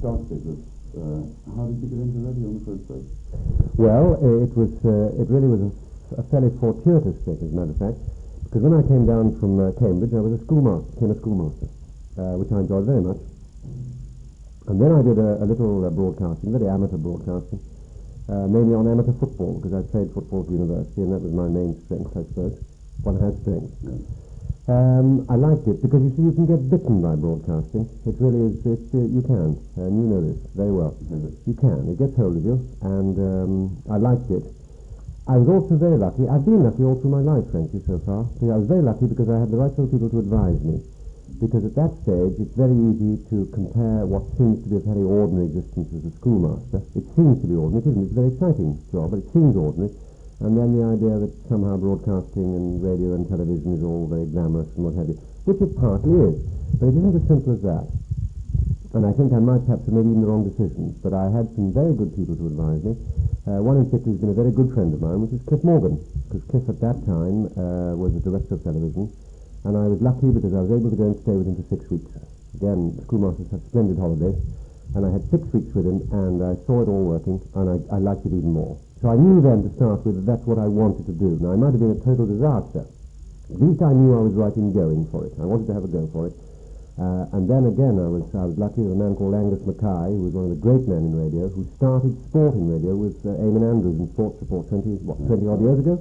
started it with, how did you get into radio in the first place? Well, it really was a fairly fortuitous thing, as a matter of fact, because when I came down from Cambridge, I was became a schoolmaster, which I enjoyed very much. And then I did a little broadcasting, very amateur broadcasting, mainly on amateur football, because I played football at university, and that was my main strength, I suppose. One has strengths. I liked it because, you see, you can get bitten by broadcasting. It really is, you can, and you know this very well. You can. It gets hold of you, and I liked it. I was also very lucky. I've been lucky all through my life, frankly, so far. See, I was very lucky because I had the right sort of people to advise me. Because at that stage, it's very easy to compare what seems to be a very ordinary existence as a schoolmaster. It seems to be ordinary, it isn't. It's a very exciting job, but it seems ordinary. And then the idea that somehow broadcasting and radio and television is all very glamorous and what have you, which it partly is. But it isn't as simple as that. And I think I might perhaps have made even the wrong decisions, but I had some very good people to advise me. One in particular has been a very good friend of mine, which is Cliff Morgan, because Cliff at that time was the director of television, and I was lucky because I was able to go and stay with him for 6 weeks. Again, schoolmasters have splendid holidays, and I had 6 weeks with him, and I saw it all working, and I liked it even more. So I knew then to start with that that's what I wanted to do. Now, I might have been a total disaster. At least I knew I was right in going for it. I wanted to have a go for it. And then again, I was lucky with a man called Angus Mackay, who was one of the great men in radio, who started sporting radio with Eamon Andrews in Sports Report 20-odd years ago.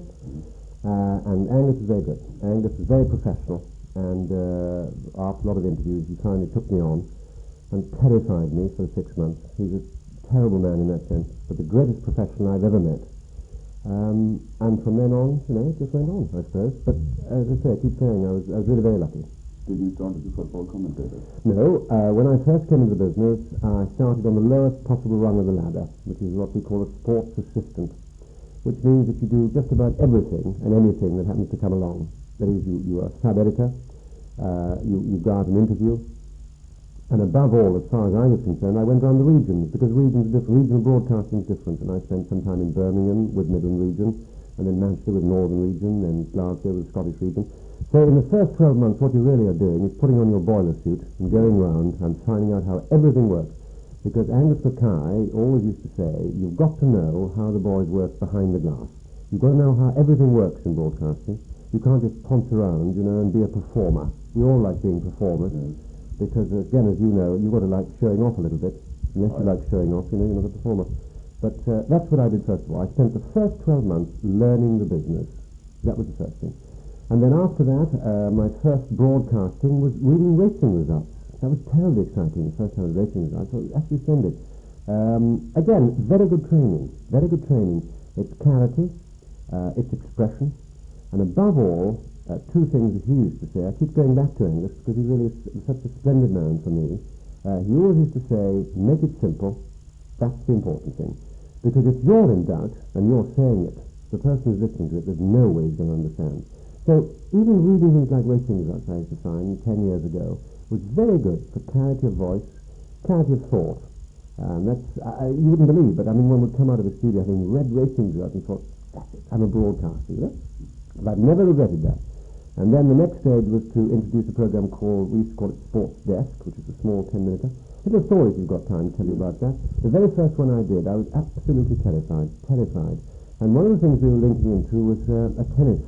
And Angus was very good. Angus was very professional. And after a lot of interviews, he finally took me on and terrified me for 6 months. He's a terrible man in that sense, but the greatest professional I've ever met. And from then on, it just went on, I suppose. But as I say, I keep saying, I was really very lucky. Did you start as a football commentator? No. When I first came into the business, I started on the lowest possible rung of the ladder, which is what we call a sports assistant, which means that you do just about everything and anything that happens to come along. That is, you are a sub-editor, you guard an interview, and above all, as far as I was concerned, I went around the regions, because regions are different. Regional broadcasting is different, and I spent some time in Birmingham with Midland Region, and then Manchester with Northern Region, and Glasgow with Scottish Region. So in the first 12 months, what you really are doing is putting on your boiler suit and going round and finding out how everything works. Because Angus Mackay always used to say, you've got to know how the boys work behind the glass. You've got to know how everything works in broadcasting. You can't just ponce around, and be a performer. We all like being performers. Because, again, as you know, you've got to like showing off a little bit. Unless you like showing off, you're not a performer. But that's what I did first of all. I spent the first 12 months learning the business. That was the first thing. And then after that, my first broadcasting was reading racing results. That was terribly exciting, the first time I was racing results. So it was actually splendid. Again, very good training. Very good training. It's clarity, it's expression, and above all, two things that he used to say. I keep going back to Angus because he really is such a splendid man for me. He always used to say, make it simple. That's the important thing. Because if you're in doubt and you're saying it, the person who's listening to it, there's no way he's going to understand. So even reading things like racing results I used to find 10 years ago was very good for clarity of voice, clarity of thought. That's you wouldn't believe, but one would come out of the studio having read racing results and thought, that's it, I'm a broadcaster. But I've never regretted that. And then the next stage was to introduce a program we used to call it Sports Desk, which is a small 10-minute. Little story if you've got time to tell you about that. The very first one I did, I was absolutely terrified. And one of the things we were linking into was a tennis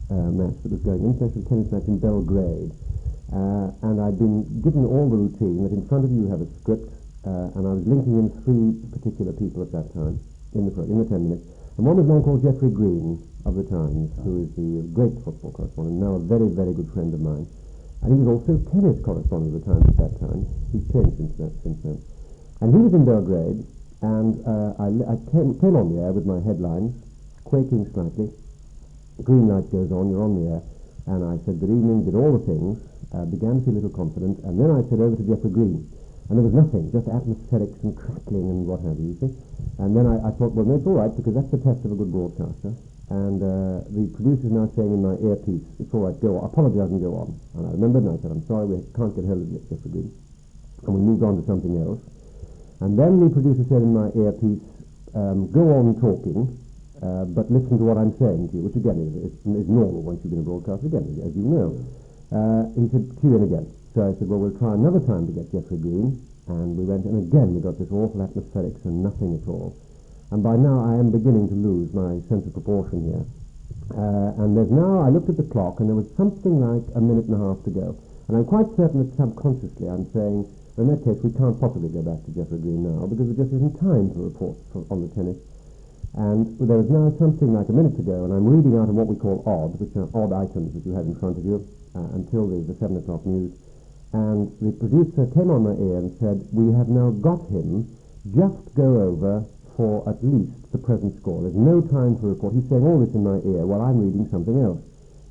match that was going, international tennis match in Belgrade. And I'd been given all the routine that in front of you have a script, and I was linking in 3 particular people at that time in the 10 minutes. And one was a man called Geoffrey Green of the Times, who is the great football correspondent, now a very, very good friend of mine. And he was also tennis correspondent of the Times at that time. He's changed since then. And he was in Belgrade, and I came on the air with my headlines, quaking slightly. Green light goes on, you're on the air. And I said, good evening, did all the things, began to feel a little confident, and then I said over to Geoffrey Green. And there was nothing, just atmospherics and crackling and what have you, see. And then I thought, well, no, it's all right, because that's the test of a good broadcaster. And the producer's now saying in my earpiece, it's all right, go on. Apologise and go on. And I remembered and I said, I'm sorry, we can't get hold of it, Geoffrey Green. And we moved on to something else. And then the producer said in my earpiece, go on talking, but listen to what I'm saying to you, which again is normal once you've been a broadcaster, again, as you know. He said, cue in again. So I said, well, we'll try another time to get Geoffrey Green. And we went, and again we got this awful atmospherics and nothing at all. And by now I am beginning to lose my sense of proportion here. And there's now, I looked at the clock, and there was something like a minute and a half to go. And I'm quite certain that subconsciously I'm saying, in that case we can't possibly go back to Geoffrey Green now, because there just isn't time to report on the tennis. And there is now something like a minute to go, and I'm reading out of what we call odd, which are odd items that you have in front of you, until the 7 o'clock news. And the producer came on my ear and said, we have now got him, just go over for at least the present score. There's no time to report. He's saying all this in my ear while I'm reading something else.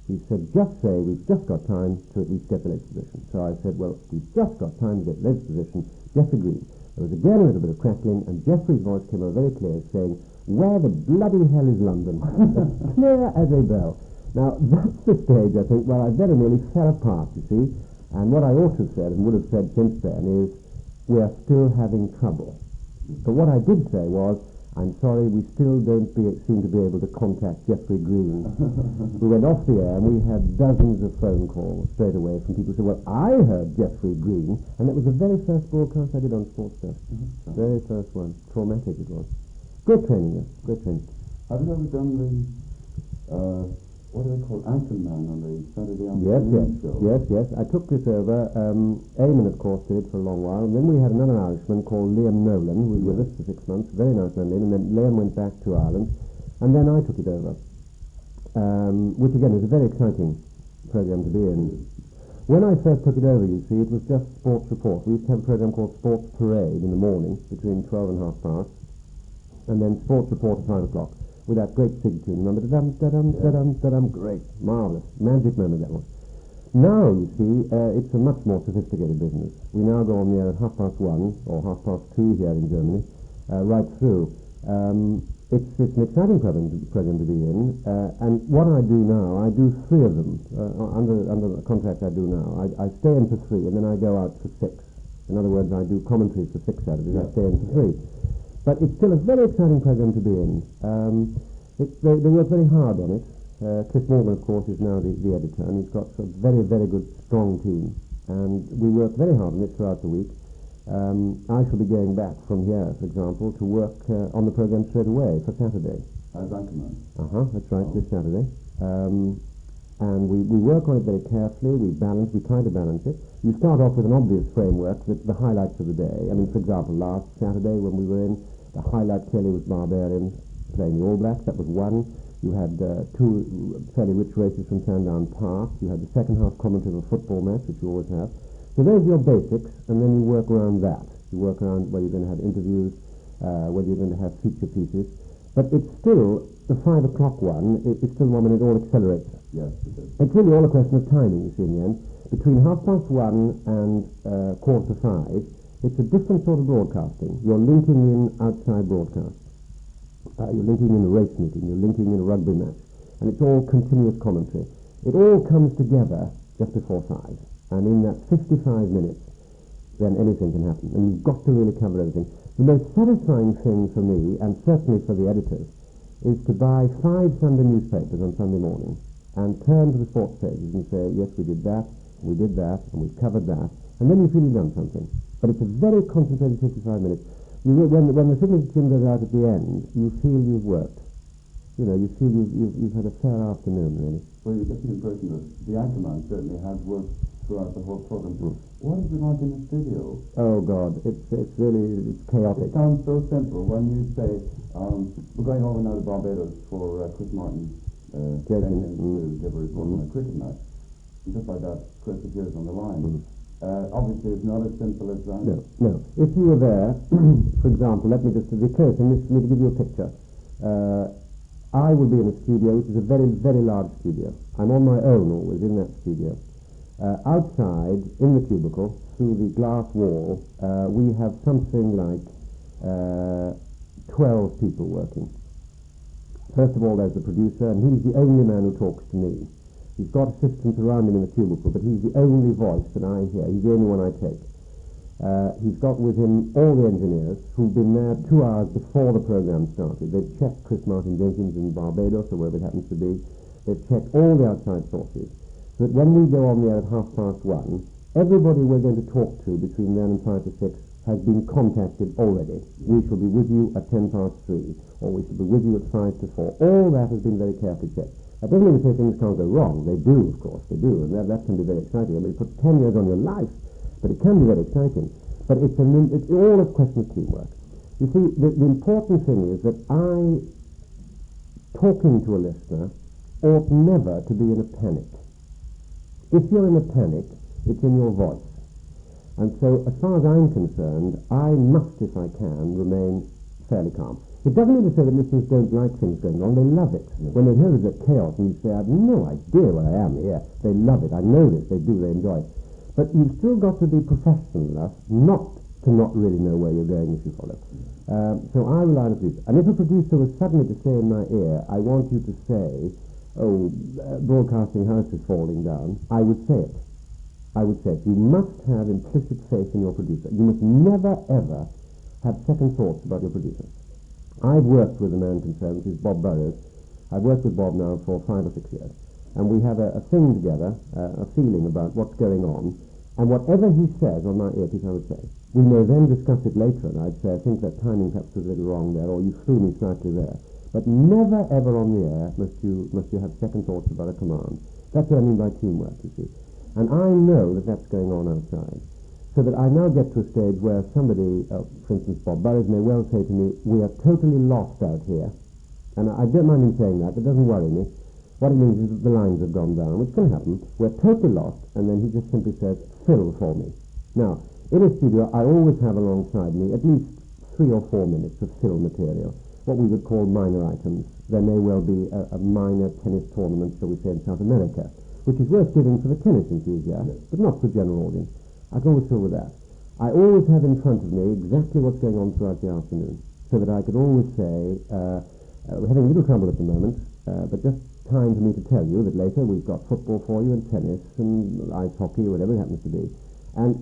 He said, just say we've just got time to at least get the latest position. So I said, well, we've just got time to get the latest position. Geoffrey Green. There was again a little bit of crackling, and Geoffrey's voice came over very clear, saying, where the bloody hell is London? Clear as a bell. Now, that's the stage, I think, where I very nearly fell apart, you see. And what I ought to have said, and would have said since then, is, we are still having trouble. But what I did say was, I'm sorry, we still don't seem to be able to contact Geoffrey Green. We went off the air, and we had dozens of phone calls straight away from people who said, well, I heard Geoffrey Green, and that was the very first broadcast I did on Sports Stuff. Very first one. Traumatic it was. Great training, yes. Great training. Have you ever done the, what do they call, Anchorman on the Saturday afternoon show? Yes. I took this over. Eamon, of course, did it for a long while. And then we had another Irishman called Liam Nolan, who was with us for 6 months. Very nice man, Liam. And then Liam went back to Ireland. And then I took it over, which, again, was a very exciting program to be in. When I first took it over, you see, it was just Sports Report. We used to have a program called Sports Parade in the morning, between 12 and half past. And then Sports Report at 5 o'clock, with that great sig tune. Remember, da-dum, great, marvellous, magic moment that was. Now, you see, it's a much more sophisticated business. We now go on the air at 1:30 or 2:30 here in Germany, right through. It's an exciting program to be in, and what I do now, I do 3 of them. Under the contract I do now. I stay in for 3, and then I go out for 6. In other words, I do commentaries for 6 Saturdays, I stay in for 3. But it's still a very exciting program to be in. They work very hard on it. Chris Morgan, of course, is now the editor, and he's got a very, very good, strong team. And we work very hard on it throughout the week. I shall be going back from here, for example, to work on the program straight away for Saturday. As Anchorman? That's right, this Saturday. And we work on it very carefully, we try to balance it. You start off with an obvious framework, the highlights of the day. I mean, for example, last Saturday when we were in, the highlight clearly was Barbarians playing the All Blacks. That was one. You had 2 fairly rich races from Sandown Park. You had the second half commentary of a football match, which you always have. So those are your basics, and then you work around that. You work around whether you're going to have interviews, whether you're going to have feature pieces. But it's still, the 5 o'clock one, it's still one when it all accelerates. Yes, it is. It's really all a question of timing, you see, in the end. Between 1:30 and 4:45, it's a different sort of broadcasting. You're linking in outside broadcasts. You're linking in a race meeting. You're linking in a rugby match. And it's all continuous commentary. It all comes together just before 5. And in that 55 minutes, then anything can happen. And you've got to really cover everything. The most satisfying thing for me, and certainly for the editors, is to buy 5 Sunday newspapers on Sunday morning and turn to the sports pages and say, yes, we did that, and we've covered that, and then you feel you've done something. But it's a very concentrated 55 minutes. When the signature tune goes out at the end, you feel you've worked. You know, you feel you've had a fair afternoon, really. Well, you get the impression that the Anchorman certainly has worked throughout the whole program. What is it like in the studio? Oh, God, it's really chaotic. It sounds so simple when you say, we're going over now to Barbados for Chris Martin's to give a report on a cricket match. And just like that, Chris appears on the line. Obviously, it's not as simple as that. No. If you were there, for example, let me just be clear, and this to give you a picture. I would be in a studio, which is a very, very large studio. I'm on my own always in that studio. Outside, in the cubicle, through the glass wall, we have something like 12 people working. First of all, there's the producer, and he's the only man who talks to me. He's got assistants around him in the cubicle, but he's the only voice that I hear. He's the only one I take. He's got with him all the engineers who've been there 2 hours before the program started. They've checked Chris Martin Jenkins in Barbados, or wherever it happens to be. They've checked all the outside sources. So that when we go on the air at 1:30, everybody we're going to talk to between then and 5 to 6 has been contacted already. We shall be with you at 3:10, or we shall be with you at 3:55. All that has been very carefully checked. That doesn't mean to say things can't go wrong. They do, of course, they do, and that can be very exciting. I mean, put 10 years on your life, but it can be very exciting. But it's all a question of teamwork. You see, the important thing is that talking to a listener ought never to be in a panic. If you're in a panic, it's in your voice. And so, as far as I'm concerned, I must, if I can, remain fairly calm. It doesn't mean to say that listeners don't like things going on. They love it. When they hear there's a chaos and you say, I have no idea where I am here, they love it. I know this. They do. They enjoy it. But you've still got to be professional enough not to not really know where you're going, if you follow. So I rely on a producer. And if a producer was suddenly to say in my ear, I want you to say, broadcasting house is falling down, I would say it. I would say it. You must have implicit faith in your producer. You must never, ever have second thoughts about your producer. I've worked with a man concerned, which is Bob Burrows. I've worked with Bob now for 5 or 6 years. And we have a thing together, a feeling about what's going on. And whatever he says on my earpiece, I would say. We may then discuss it later, and I'd say, I think that timing perhaps was a little wrong there, or you threw me slightly there. But never, ever on the air must you have second thoughts about a command. That's what I mean by teamwork, you see. And I know that that's going on outside. So that I now get to a stage where somebody, for instance Bob Burrows, may well say to me, we are totally lost out here. And I don't mind him saying that, it doesn't worry me. What it means is that the lines have gone down, which can happen. We're totally lost, and then he just simply says, fill for me. Now, in a studio, I always have alongside me at least 3 or 4 minutes of fill material, what we would call minor items. There may well be a minor tennis tournament, shall we say, in South America, which is worth giving for the tennis enthusiast, but not for the general audience. I can always fill with that. I always have in front of me exactly what's going on throughout the afternoon, so that I could always say, we're having a little trouble at the moment, but just time for me to tell you that later we've got football for you and tennis and ice hockey or whatever it happens to be. And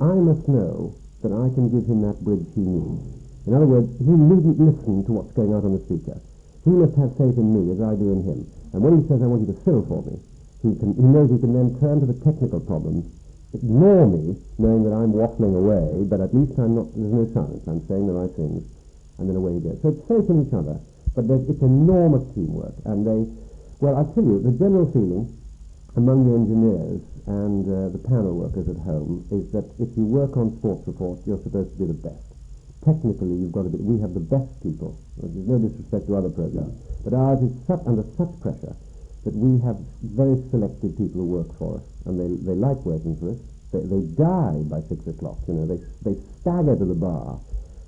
I must know that I can give him that bridge he needs. In other words, he needn't listen to what's going out on the speaker. He must have faith in me as I do in him. And when he says, I want you to fill for me, he knows he can then turn to the technical problems, ignore me, knowing that I'm waffling away, but at least there's no silence. I'm saying the right things, and then away he goes. So it's faith in each other, but it's enormous teamwork, and well, I tell you, the general feeling among the engineers and the panel workers at home is that if you work on sports reports, you're supposed to be the best. Technically, we have the best people. There's no disrespect to other programs, but ours is under such pressure that we have very selected people who work for us, and they like working for us. They die by 6 o'clock. You know, they stagger to the bar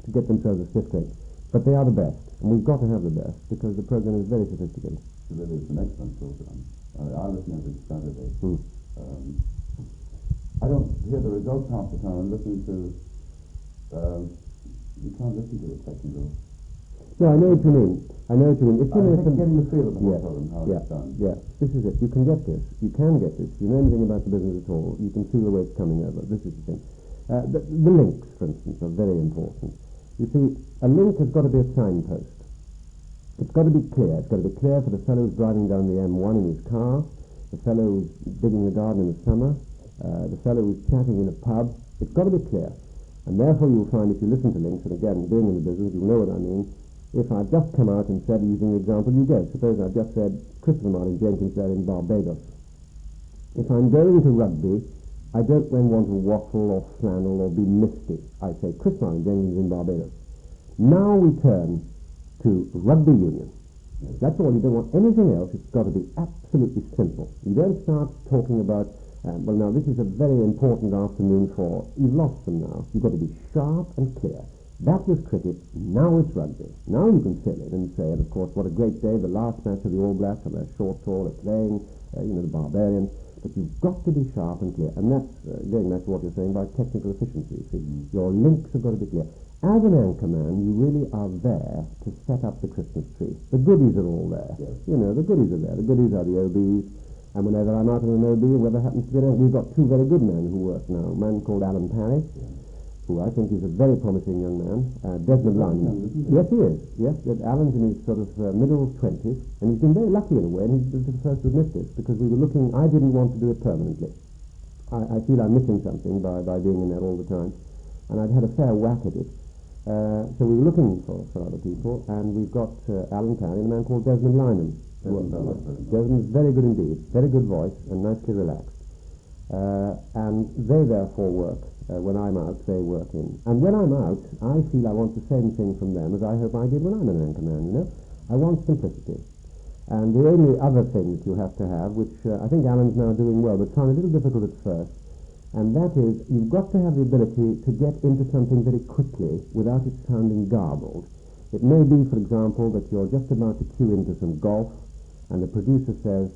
to get themselves a stiff drink, but they are the best, and we've got to have the best because the program is very sophisticated. It is an excellent program. I listen every Saturday. I don't hear the results half the time. I'm listening to... you can't listen to the technical. No, I know what you mean. If you know getting the feel of the whole program, how it's done. Yeah, this is it. You can get this. You can get this. If you know anything about the business at all, you can feel the way it's coming over. This is the thing. The links, for instance, are very important. You see, a link has got to be a signpost. It's got to be clear. It's got to be clear for the fellow who's driving down the M1 in his car, the fellow who's digging the garden in the summer, the fellow who's chatting in a pub. It's got to be clear. And therefore you'll find if you listen to links, and again, being in the business, you know what I mean, if I've just come out and said, using the example you gave, suppose I've just said Christopher Martin Jenkins there in Barbados. If I'm going to rugby, I don't then want to waffle or flannel or be misty. I say Chris Martin Jenkins in Barbados. Now we turn to rugby union. That's all. You don't want anything else. It's got to be absolutely simple. You don't start talking about, well, now this is a very important afternoon for, you've lost them now. You've got to be sharp and clear. That was cricket, now it's rugby. Now you can fill in and say, and of course, what a great day, the last match of the All Blacks on their short tour, they're playing, the Barbarians. But you've got to be sharp and clear. And that's, going back to what you're saying about technical efficiency. See, your links have got to be clear. As an anchorman, you really are there to set up the Christmas tree. The goodies are all there. Yes. The goodies are there. The goodies are the OBs. And whenever I'm out on an OB, whoever happens to be there, we've got 2 very good men who work now. A man called Alan Parry, who I think is a very promising young man. Desmond Lyman. Yes, he is. Yes, Alan's in his sort of middle 20s. And he's been very lucky in a way, and he's the first to admit this, because we were looking, I didn't want to do it permanently. I feel I'm missing something by being in there all the time. and I'd had a fair whack at it. So we were looking for other people, and we've got Alan Parry and a man called Desmond Lynham. Desmond's very good indeed, very good voice, and nicely relaxed. And they therefore work. When I'm out, they work in. And when I'm out, I feel I want the same thing from them as I hope I did when I'm an anchorman, you know. I want simplicity. And the only other thing that you have to have, which I think Alan's now doing well, but found a little difficult at first, and that is you've got to have the ability to get into something very quickly without it sounding garbled. It may be, for example, that you're just about to cue into some golf, and the producer says,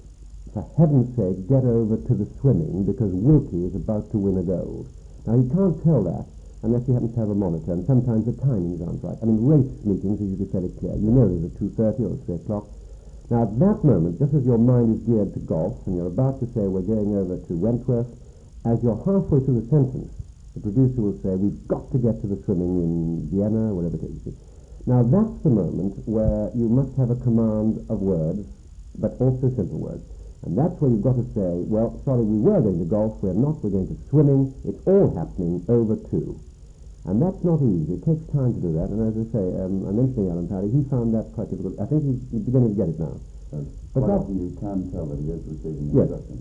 for heaven's sake, get over to the swimming because Wilkie is about to win a gold. Now, you can't tell that unless you happen to have a monitor, and sometimes the timings aren't right. I mean, race meetings are usually fairly clear. You know there's at 2:30 or 3 o'clock. Now, at that moment, just as your mind is geared to golf, and you're about to say, we're going over to Wentworth, as you're halfway through the sentence, the producer will say, we've got to get to the swimming in Vienna, whatever it is. Now, that's the moment where you must have a command of words, but also simple words. And that's where you've got to say, well, sorry, we were going to golf, we're not, we're going to swimming, it's all happening over 2. And that's not easy, it takes time to do that, and as I say, I'm mentioning Alan Parry, he found that quite difficult. I think he's beginning to get it now. But quite often you can tell that he is receiving instruction.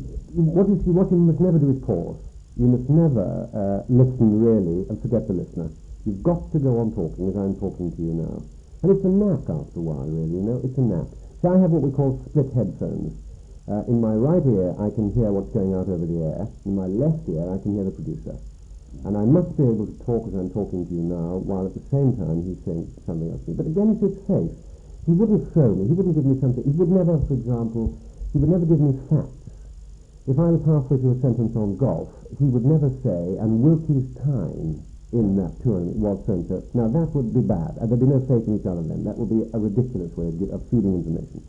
What you must never do is pause. You must never listen really and forget the listener. You've got to go on talking as I'm talking to you now. And it's a nap after a while, really, you know, it's a nap. So I have what we call split headphones. In my right ear, I can hear what's going out over the air. In my left ear, I can hear the producer. And I must be able to talk as I'm talking to you now, while at the same time he's saying something else to me. But again, it's safe. He wouldn't throw me. He wouldn't give me something. He would never, for example, he would never give me facts. If I was halfway through a sentence on golf, he would never say, and Wilkie's time in that tournament was so-and-so. Now, that would be bad. There'd be no faith in each other then. That would be a ridiculous way of feeding information.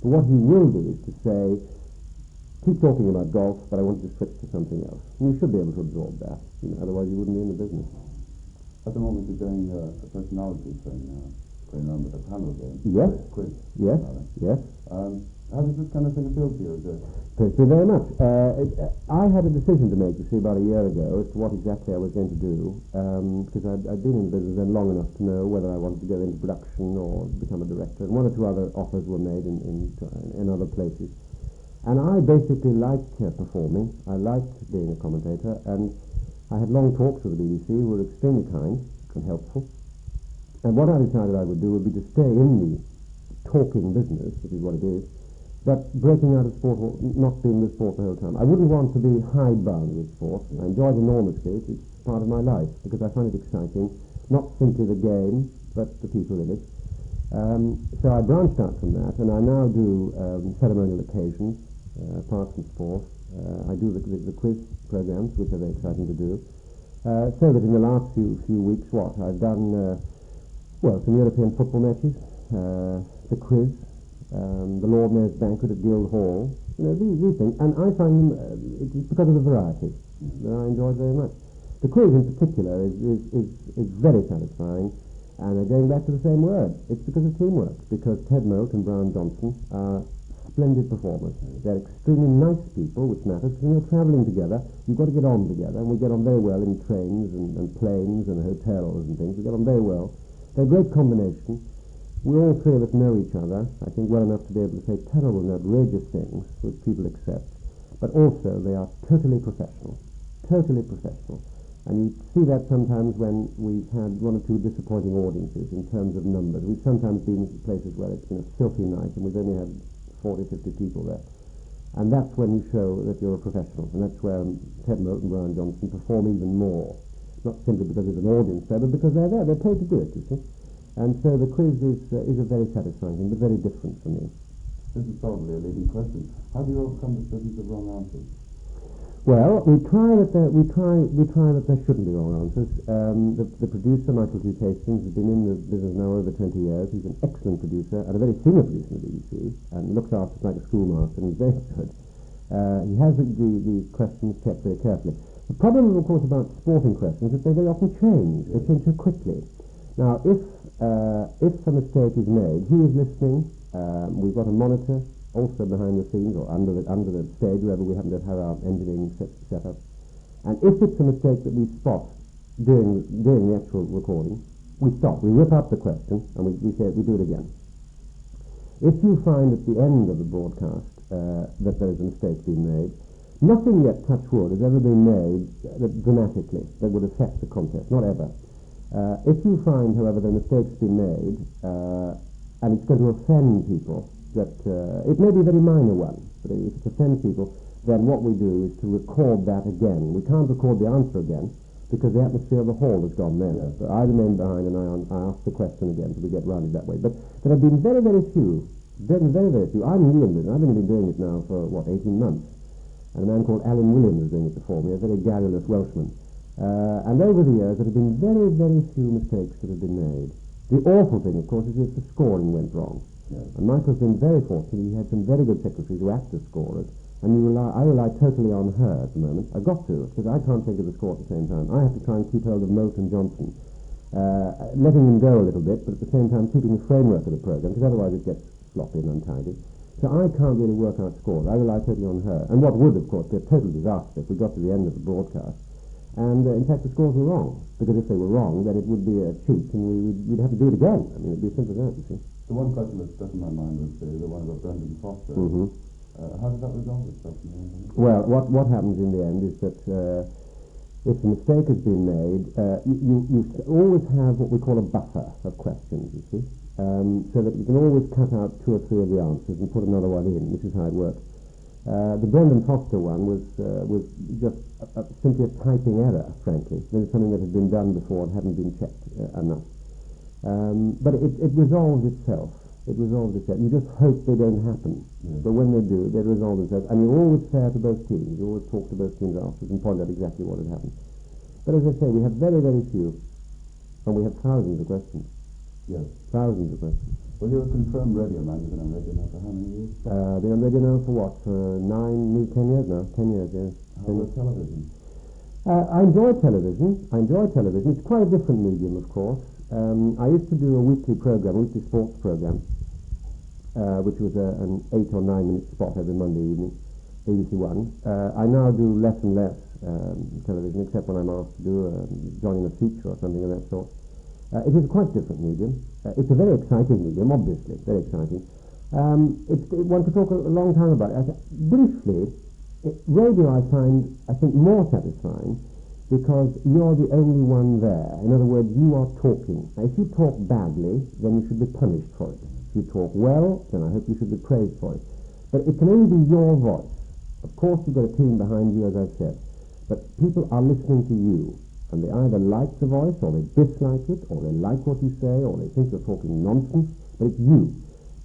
But what he will do is to say, keep talking about golf, but I want you to switch to something else. And you should be able to absorb that. You know, otherwise you wouldn't be in the business. At the moment you're doing a personality thing, going on with a panel game. Yes. Quiz. Yes. Yes. How does this kind of thing appeal to you? Thank you very much. I had a decision to make, you see, about a year ago as to what exactly I was going to do, because I'd been in the business then long enough to know whether I wanted to go into production or become a director, and one or two other offers were made in other places. And I basically liked performing. I liked being a commentator, and I had long talks with the BBC, who were extremely kind and helpful. And what I decided I would do would be to stay in the talking business, which is what it is, but breaking out of sport, or not being with sport the whole time. I wouldn't want to be hidebound with sport. I enjoy it enormously. It's part of my life, because I find it exciting, not simply the game, but the people in it. So I branched out from that, and I now do ceremonial occasions, apart from sport. I do the quiz programs, which are very exciting to do. So that in the last few weeks, I've done, some European football matches, the quiz, the Lord Mayor's banquet at Guildhall, you know, these things. And I find them, it's because of the variety that I enjoy very much. The quiz in particular is very satisfying, and they're going back to the same word. It's because of teamwork, because Ted Moult and Brian Johnson are splendid performers. They're extremely nice people, which matters, because when you're travelling together, you've got to get on together, and we get on very well in trains and planes and hotels and things. We get on very well. They're a great combination. We all three of us know each other, I think, well enough to be able to say terrible and outrageous things which people accept, but also they are totally professional. And you see that sometimes when we've had one or two disappointing audiences in terms of numbers. We've sometimes been in places where it's been a filthy night and we've only had 40, 50 people there. And that's when you show that you're a professional, and that's where Ted Moult and Brian Johnson perform even more. Not simply because there's an audience there, but because they're there. They're paid to do it, you see. And so the quiz is a very satisfying thing, but very different for me. This is probably a leading question. How do you overcome the business of wrong answers? Well, we try that there shouldn't be wrong answers. The producer, Michael Hughes Hastings, has been in the business now over 20 years. He's an excellent producer, and a very senior producer in the BBC, and looks after us like a schoolmaster, and he's very good. He has the questions kept very carefully. The problem, of course, about sporting questions is that they very often change. They change so quickly. Now, if a mistake is made, he is listening. We've got a monitor also behind the scenes or under the stage, wherever we happen to have our engineering set up. And if it's a mistake that we spot doing the actual recording, we stop, we whip up the question, and we say we do it again. If you find at the end of the broadcast that there is a mistake being made, nothing yet, touch wood, has ever been made dramatically that would affect the contest, not ever. If you find, however, that a mistake's been made, and it's going to offend people, that it may be a very minor one, but if it offends people, then what we do is to record that again. We can't record the answer again, because the atmosphere of the hall has gone then. Yes. So I remain behind and I ask the question again, so we get round it that way. But there have been very, very few, very, very few. I'm new in this. I've only been doing it now for, 18 months. And a man called Alan Williams is doing it before me, a very garrulous Welshman. And over the years, there have been very, very few mistakes that have been made. The awful thing, of course, is if the scoring went wrong. Yes. And Michael's been very fortunate. He had some very good secretaries who act as scorers. And I rely totally on her at the moment. I've got to, because I can't think of the score at the same time. I have to try and keep hold of Moult and Johnson, letting them go a little bit, but at the same time keeping the framework of the programme, because otherwise it gets sloppy and untidy. So I can't really work out scores. I rely totally on her. And what would, of course, be a total disaster if we got to the end of the broadcast. And, in fact, the scores were wrong. Because if they were wrong, then it would be a cheat, and we'd have to do it again. I mean, it'd be as simple as that, you see. The one question that stuck in my mind was the one about Brendan Foster. Mm-hmm. How did that resolve itself in the end? Well, what happens in the end is that if a mistake has been made, you always have what we call a buffer of questions, you see, so that you can always cut out 2 or 3 of the answers and put another one in. This is how it works. The Brendan Foster one was just simply a typing error, frankly. It was something that had been done before and hadn't been checked enough. But it resolves itself. It resolves itself. You just hope they don't happen. Yes. But when they do, they resolve themselves. And you're always fair to both teams. You always talk to both teams afterwards and point out exactly what had happened. But as I say, we have very, very few. And we have thousands of questions. Yes. Thousands of questions. Well, you're a confirmed radio man. You've been on radio now for how many years? Been on radio now for what? 9, 10 years now. 10 years, yes. How about television? I enjoy television. It's quite a different medium, of course. I used to do a weekly sports program, which was an 8 or 9 minute spot every Monday evening, BBC One. I now do less and less television, except when I'm asked to do joining a feature or something of that sort. It is a quite different medium. It's a very exciting medium, obviously, very exciting. One could talk a long time about it. Briefly, radio I think more satisfying because you're the only one there. In other words, you are talking. Now, if you talk badly, then you should be punished for it. If you talk well, then I hope you should be praised for it. But it can only be your voice. Of course, you've got a team behind you, as I've said. But people are listening to you, and they either like the voice, or they dislike it, or they like what you say, or they think you're talking nonsense, but it's you.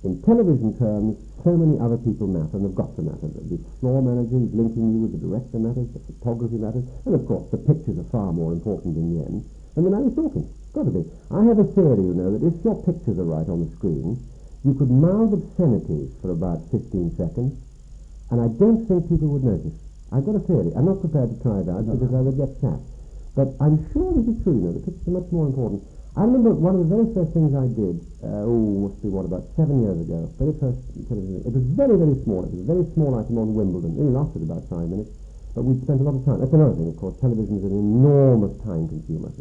In television terms, so many other people matter, and they've got to matter. The floor manager is linking you with the director matters, the photography matters, and of course the pictures are far more important in the end than the man who's talking. Got to be. I have a theory, you know, that if your pictures are right on the screen, you could mouth obscenities for about 15 seconds, and I don't think people would notice. I've got a theory. I'm not prepared to try it out because I would get sacked. But I'm sure this is true, you know, the pictures are much more important. I remember one of the very first things I did, must be about 7 years ago, very first television. It was very, very small. It was a very small item on Wimbledon. It only lasted about 5 minutes, but we spent a lot of time. That's another thing, of course. Television is an enormous time consumer.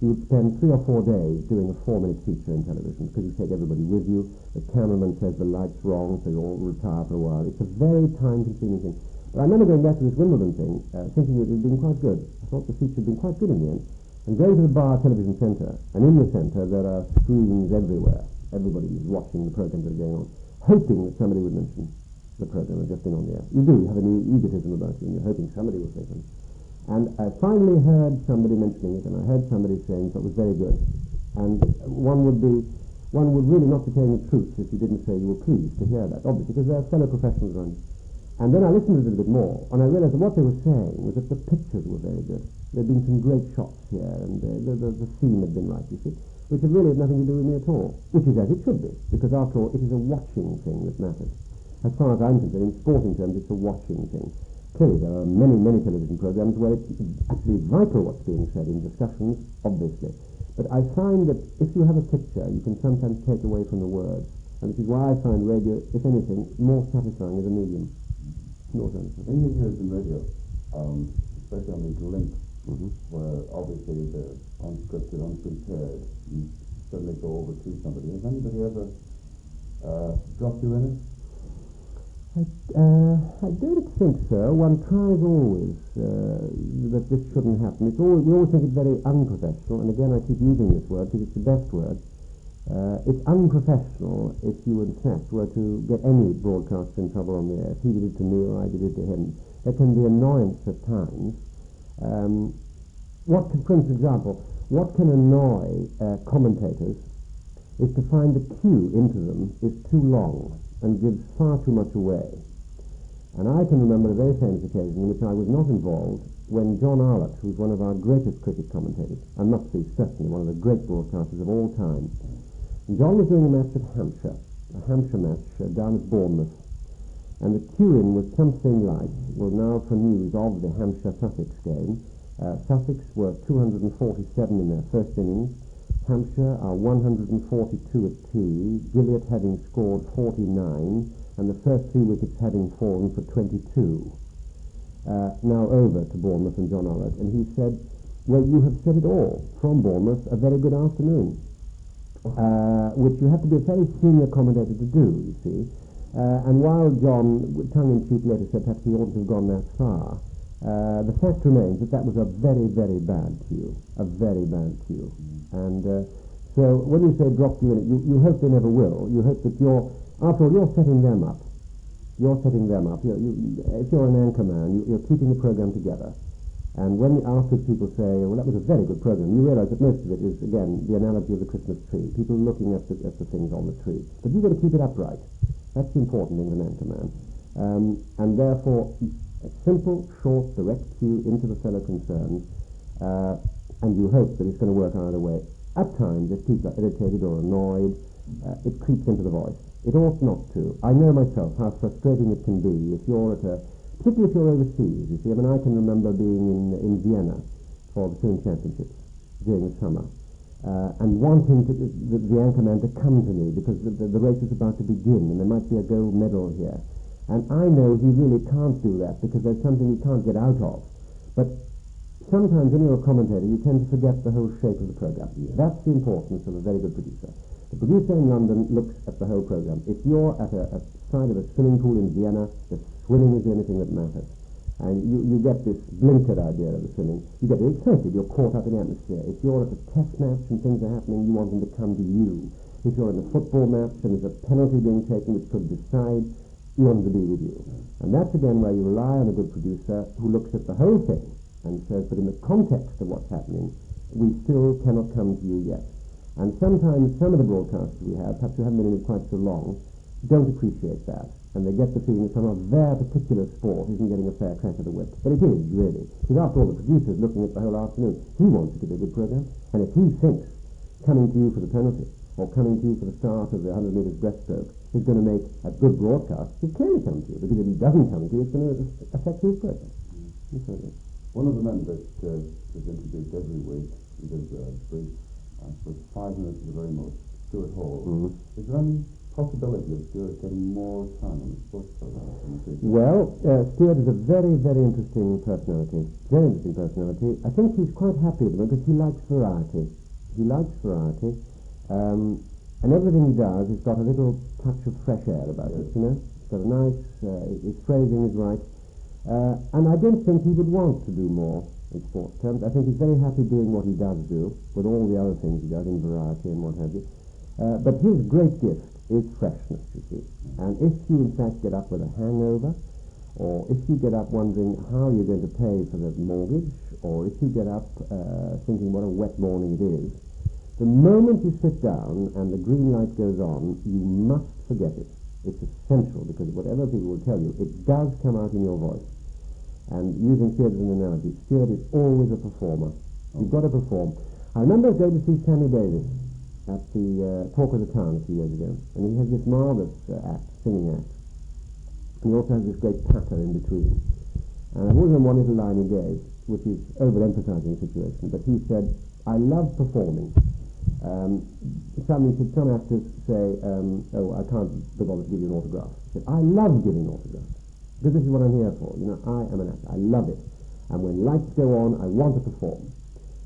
You would spend 3 or 4 days doing a 4-minute feature in television because you take everybody with you. The cameraman says the light's wrong, so you all retire for a while. It's a very time-consuming thing. But I remember going back to this Wimbledon thing, thinking it had been quite good. I thought the feature had been quite good in the end. And going to the Bar Television Centre, and in the centre there are screens everywhere. Everybody is watching the programmes that are going on, hoping that somebody would mention the programme that's just been on the air. You do have an egotism about you, and you're hoping somebody will say something. And I finally heard somebody mentioning it, and I heard somebody saying that it was very good. And one would really not be telling the truth if you didn't say you were pleased to hear that, obviously, because there are fellow professionals around you. And then I listened to it a little bit more, and I realised that what they were saying was that the pictures were very good. There had been some great shots here, and the theme had been right, you see, which had really had nothing to do with me at all, which is as it should be, because after all, it is a watching thing that matters. As far as I'm concerned, in sporting terms, it's a watching thing. Clearly, there are many, many television programs where it's actually vital what's being said in discussions, obviously. But I find that if you have a picture, you can sometimes take away from the words. And this is why I find radio, if anything, more satisfying as a medium. More satisfying. In your years in radio, especially on these linked where obviously they're unscripted, unprepared, you suddenly go over to somebody. Has anybody ever dropped you in it? I don't think so. One tries always that this shouldn't happen. We always think it's very unprofessional, and again I keep using this word because it's the best word. It's unprofessional if you in fact were to get any broadcaster in trouble on the air. If he did it to me or I did it to him, there can be annoyance at times. For example, what can annoy commentators is to find the cue into them is too long and gives far too much away. And I can remember a very famous occasion in which I was not involved when John Arlott, who's one of our greatest cricket commentators, and must be certainly one of the great broadcasters of all time, John was doing a match at Hampshire, a Hampshire match down at Bournemouth, and the cue-in was something like, well now for news of the Hampshire-Sussex game, Sussex were 247 in their first innings, Hampshire are 142 at tea, Gilliatt having scored 49, and the first 3 wickets having fallen for 22. Now over to Bournemouth and John Arlott, and he said, well, you have said it all. From Bournemouth, a very good afternoon. Which you have to be a very senior commentator to do, you see. And while John, tongue-in-cheek, later said perhaps he oughtn't to have gone that far, the fact remains that was a very, very bad cue. A very bad cue. And so when you say drop you in it, you hope they never will. You hope that after all, you're setting them up. You're setting them up. If you're an anchor man, you're keeping the program together. And when after people say, well, that was a very good program, you realise that most of it is, again, the analogy of the Christmas tree. People looking at the things on the tree. But you've got to keep it upright. That's the important thing as an anchor man. And therefore, a simple, short, direct cue into the fellow concerned, and you hope that it's going to work either way. At times, if people are irritated or annoyed, it creeps into the voice. It ought not to. I know myself how frustrating it can be if you're particularly if you're overseas, you see. I mean, I can remember being in Vienna for the swimming championships during the summer, and wanting the anchorman to come to me because the race is about to begin and there might be a gold medal here. And I know he really can't do that because there's something he can't get out of. But sometimes when you're a commentator, you tend to forget the whole shape of the program. That's the importance of a very good producer. The producer in London looks at the whole program. If you're at a side of a swimming pool in Vienna, the swimming is the only thing that matters. And you get this blinkered idea of the swimming. You get excited, you're caught up in the atmosphere. If you're at a test match and things are happening, you want them to come to you. If you're in a football match and there's a penalty being taken which could decide, you want them to be with you. And that's again where you rely on a good producer who looks at the whole thing and says, but in the context of what's happening, we still cannot come to you yet. And sometimes some of the broadcasters we have, perhaps who haven't been in it quite so long, don't appreciate that. And they get the feeling that somehow their particular sport isn't getting a fair crack of the whip. But it is, really. Because after all, the producer's looking at the whole afternoon. He wants it to be a good program. And if he thinks coming to you for the penalty or coming to you for the start of the 100 metres breaststroke is going to make a good broadcast, he'll clearly come to you. Because if he doesn't come to you, it's going to affect his program. One of the men that is introduced every week, he does a brief, for 5 minutes at the very most, Stuart Hall. Is there any possibility of Stuart getting more time on the sports program? Well, Stuart is a very, very interesting personality. Very interesting personality. I think he's quite happy at the moment because he likes variety. He likes variety. And everything he does has got a little touch of fresh air about it, you know. It's got a nice, his phrasing is right. And I don't think he would want to do more in sports terms. I think he's very happy doing what he does do, with all the other things he does in variety and what have you. But his great gift is freshness, you see. And if you in fact get up with a hangover, or if you get up wondering how you're going to pay for the mortgage, or if you get up thinking what a wet morning it is, the moment you sit down and the green light goes on, you must forget it. It's essential, because whatever people will tell you, it does come out in your voice. And using Stuart as an analogy, Stuart is always a performer. You've got to perform. I remember going to see Sammy Davis at the Talk of the Town a few years ago, and he has this marvellous singing act. And he also has this great patter in between. And I've always known one little line he gave, which is overemphasizing the situation, but he said, I love performing. Some actors say, oh, I can't be bothered to give you an autograph. He said, I love giving autographs. Because this is what I'm here for. You know, I am an actor. I love it. And when lights go on, I want to perform.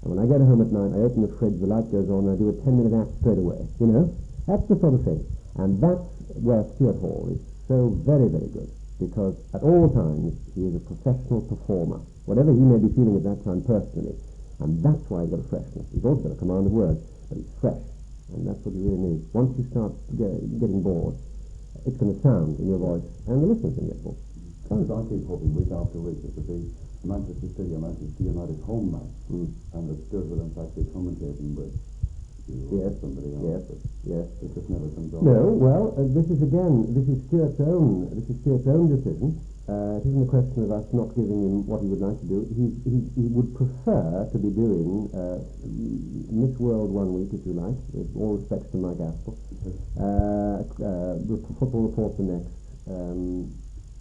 And when I get home at night, I open the fridge, the light goes on, and I do a 10-minute act straight away. You know? That's the sort of thing. And that's where Stuart Hall is so very, very good. Because at all times, he is a professional performer. Whatever he may be feeling at that time personally. And that's why he's got a freshness. He's also got a command of words, but he's fresh. And that's what you really need. Once you start getting bored, it's going to sound in your voice, and the listeners can get bored. I keep hoping week after week it will be Manchester City and Manchester United home match, and that Stuart will in fact be commentating with you or somebody else. Yes. It just never comes on. No, well, this is Stuart's own decision. It isn't a question of us not giving him what he would like to do. He would prefer to be doing Miss World one week, if you like, with all respects to Mike Aspel, the Football Report the next,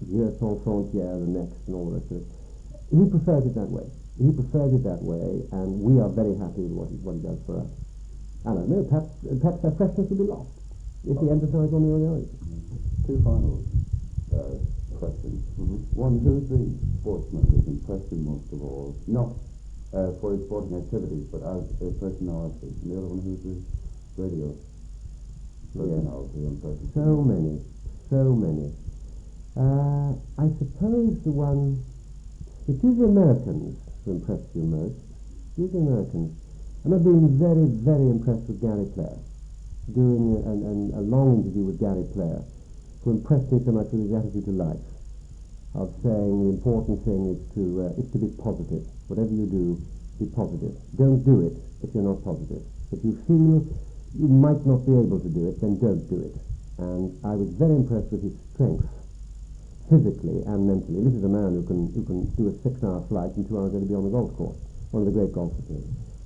Jeux Sans Frontières the next, and all the rest of it. He prefers it that way. And we are very happy with what he does for us. I don't know, perhaps that freshness will be lost if he emphasised on the early. Two final questions. One, who's the sportsman who's impressed you most of all? Not for his sporting activities, but as a personality. And the other one, who's the radio personality impressed you? So many. I suppose the one... It's usually Americans who impress you most. Usually Americans. I remember being very, very impressed with Gary Player. Doing a long interview with Gary Player, who impressed me so much with his attitude to life. Of saying the important thing is to be positive. Whatever you do, be positive. Don't do it if you're not positive. If you feel you might not be able to do it, then don't do it. And I was very impressed with his strength, physically and mentally. This is a man who can do a 6-hour flight in 2 hours going to be on the golf course. One of the great golfers.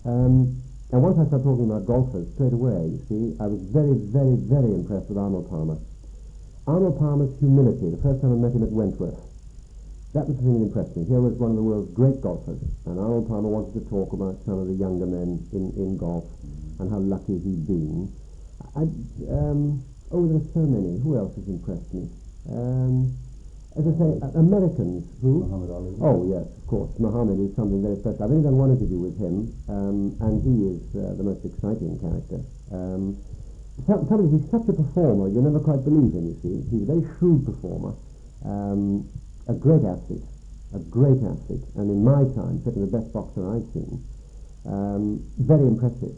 And once I started talking about golfers, straight away, you see, I was very, very, very impressed with Arnold Palmer. Arnold Palmer's humility, the first time I met him at Wentworth, that was the thing that impressed me. Here was one of the world's great golfers, and Arnold Palmer wanted to talk about some of the younger men in golf and how lucky he'd been. There are so many. Who else has impressed me? As I say, Americans who... Muhammad Ali. Oh, yes, of course. Muhammad is something very special. I've only done one interview with him, and he is the most exciting character. He's such a performer, you'll never quite believe him, you see. He's a very shrewd performer, a great athlete, and in my time, certainly the best boxer I've seen, very impressive.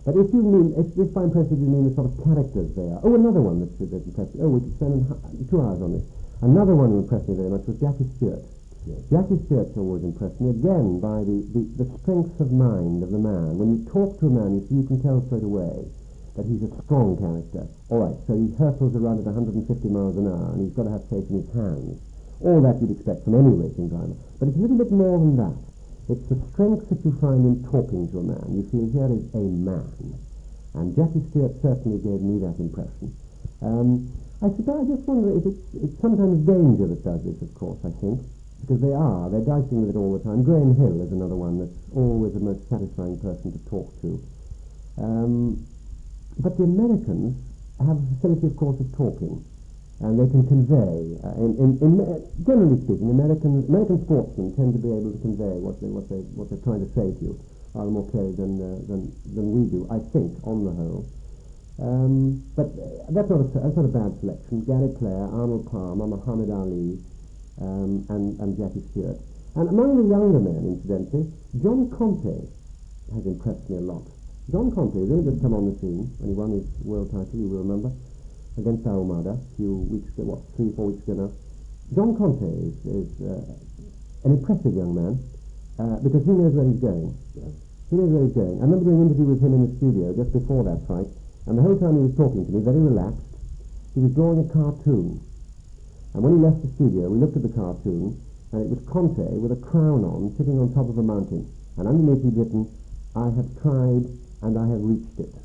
But if by impressive you mean the sort of characters they are... Oh, another one that's impressive. Oh, we could spend 2 hours on this. Another one who impressed me very much was Jackie Stewart. Yes. Jackie Stewart always impressed me, again, by the strength of mind of the man. When you talk to a man, you can tell straight away that he's a strong character. All right, so he hurtles around at 150 miles an hour, and he's got to have faith in his hands. All that you'd expect from any racing driver. But it's a little bit more than that. It's the strength that you find in talking to a man. You feel here is a man. And Jackie Stewart certainly gave me that impression. I just wonder if it's sometimes danger that does this, of course, I think, because they're dicing with it all the time. Graham Hill is another one that's always the most satisfying person to talk to. But the Americans have a facility, of course, of talking, and they can convey. Generally speaking, American sportsmen tend to be able to convey what they're trying to say to you far more clearly than we do, I think, on the whole. But that's not a bad selection. Gary Player, Arnold Palmer, Muhammad Ali, and Jackie Stewart. And among the younger men, incidentally, John Conte has impressed me a lot. John Conte has only just come on the scene when he won his world title, you will remember, against Almada a few weeks ago, 3-4 weeks ago now. John Conte is an impressive young man because he knows where he's going. Yes. He knows where he's going. I remember doing an interview with him in the studio just before that fight. And the whole time he was talking to me, very relaxed, he was drawing a cartoon. And when he left the studio, we looked at the cartoon, and it was Conte with a crown on, sitting on top of a mountain. And underneath he'd written, "I have tried, and I have reached it."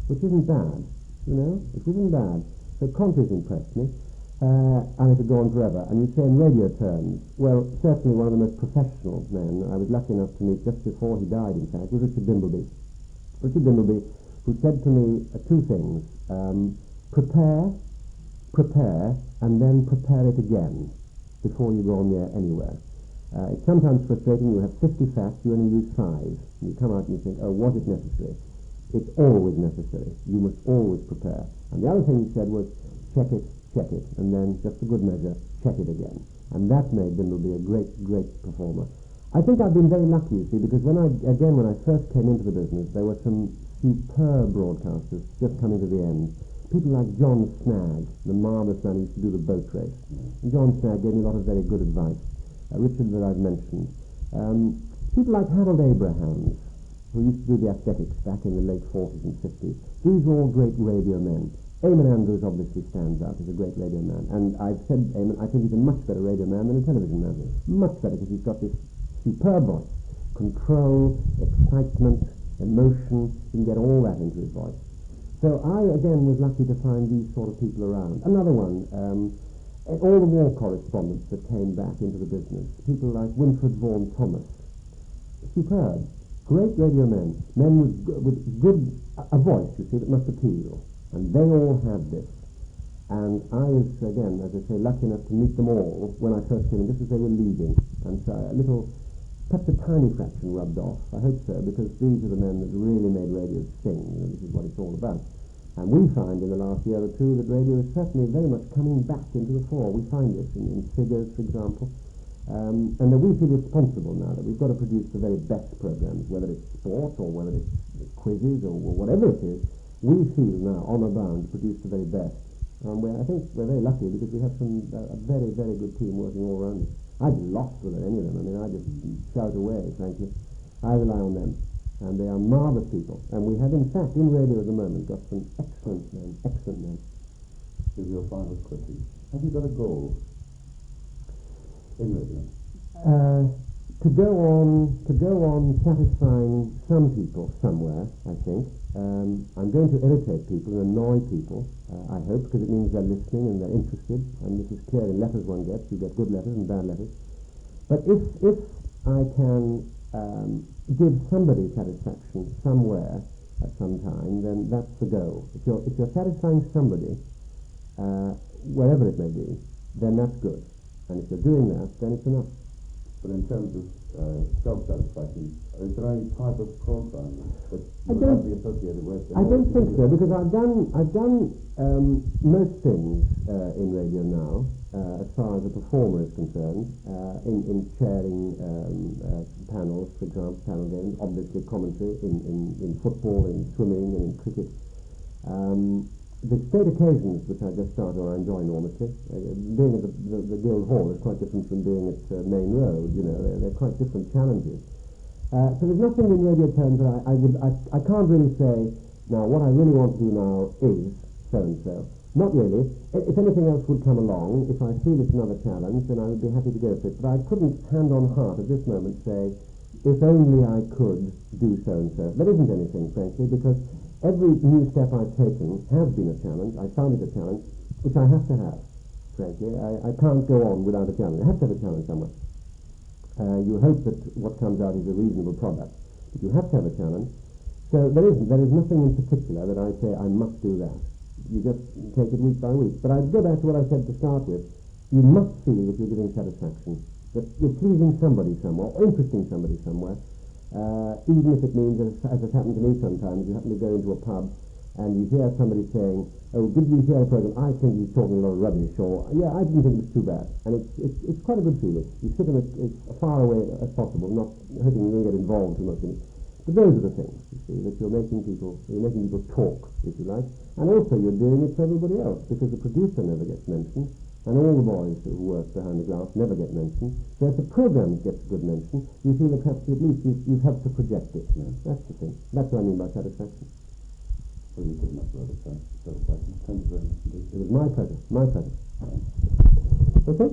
Which isn't bad, you know? It isn't bad. So Conte's impressed me, and I could go on forever. And you say in radio terms, well, certainly one of the most professional men I was lucky enough to meet just before he died, in fact, was Richard Dimbleby. Richard Dimbleby, who said to me two things: prepare, and then prepare it again before you go on the air anywhere. It's sometimes frustrating. You have 50 facts, you only use 5. You come out and you think, oh, was it necessary? It's always necessary. You must always prepare. And the other thing he said was, check it, and then, just for good measure, check it again. And that made Bindle be a great, great performer. I think I've been very lucky, you see, because when I first came into the business, there were some superb broadcasters just coming to the end. People like John Snagg, the marvellous man who used to do the boat race. And John Snagg gave me a lot of very good advice. Richard that I've mentioned. People like Harold Abrahams, who used to do the athletics back in the late 40s and 50s. These were all great radio men. Eamon Andrews obviously stands out as a great radio man. And I've said Eamon, I think he's a much better radio man than a television man. Much better, because he's got this superb voice. Control, excitement, emotion, you can get all that into his voice. So I, again, was lucky to find these sort of people around. Another one, all the war correspondents that came back into the business, people like Winfred Vaughan Thomas, superb, great radio men with good, a voice, you see, that must appeal, and they all had this. And I was, again, as I say, lucky enough to meet them all when I first came in, just as they were leaving, and so a little, perhaps a tiny fraction rubbed off, I hope so, because these are the men that really made radio sing, this is what it's all about. And we find in the last year or two that radio is certainly very much coming back into the fore. We find this in figures, for example. And that we feel responsible now that we've got to produce the very best programs, whether it's sport or whether it's quizzes or whatever it is. We feel now honor bound to produce the very best. And I think we're very lucky because we have a very, very good team working all around us. I'd be lost without any of them. I mean, I just shout away, frankly. I rely on them. And they are marvellous people. And we have, in fact, in radio at the moment, got some excellent men. Here's your final question. Have you got a goal in radio? To go on satisfying some people somewhere, I think. I'm going to irritate people and annoy people, I hope, because it means they're listening and they're interested. And this is clear in letters one gets. You get good letters and bad letters. But if I can give somebody satisfaction somewhere at some time, then that's the goal. If you're satisfying somebody, wherever it may be, then that's good. And if you're doing that, then it's enough. But in terms of self-satisfaction, is there any type of program that would not be associated with? I don't think so, because I've done most things in radio now, as far as a performer is concerned, in chairing panels, for example, panel games, obviously commentary in football, in swimming, and in cricket. The state occasions, which I just started, I enjoy enormously. Being at the Guild Hall is quite different from being at Main Road, you know, they're quite different challenges. So there's nothing in radio terms that I can't really say, now what I really want to do now is so-and-so. Not really. If anything else would come along, if I feel it's another challenge, then I would be happy to go for it. But I couldn't, hand on heart, at this moment say, if only I could do so-and-so. There isn't anything, frankly, because every new step I've taken has been a challenge. I found it a challenge, which I have to have, frankly. I can't go on without a challenge. I have to have a challenge somewhere. You hope that what comes out is a reasonable product, but you have to have a challenge. So there is nothing in particular that I say I must do that. You just take it week by week. But I'd go back to what I said to start with. You must feel that you're giving satisfaction, that you're pleasing somebody somewhere, or interesting somebody somewhere, even if it means, as has happened to me sometimes, you happen to go into a pub and you hear somebody saying, oh, did you hear the program? I think he's talking a lot of rubbish, or, yeah, I didn't think it was too bad. And it's quite a good feeling. You sit as far away as possible, not hoping you won't get involved too much in it. But those are the things, you see, that you're making people talk, if you like. And also you're doing it for everybody else, because the producer never gets mentioned, and all the boys who work behind the glass never get mentioned. So if the program gets good mention, you feel that perhaps at least you've helped to project it. Yeah. That's the thing. That's what I mean by satisfaction. Well, you've given us a lot of satisfaction. Thank you very much indeed. It was my pleasure. My pleasure. Okay?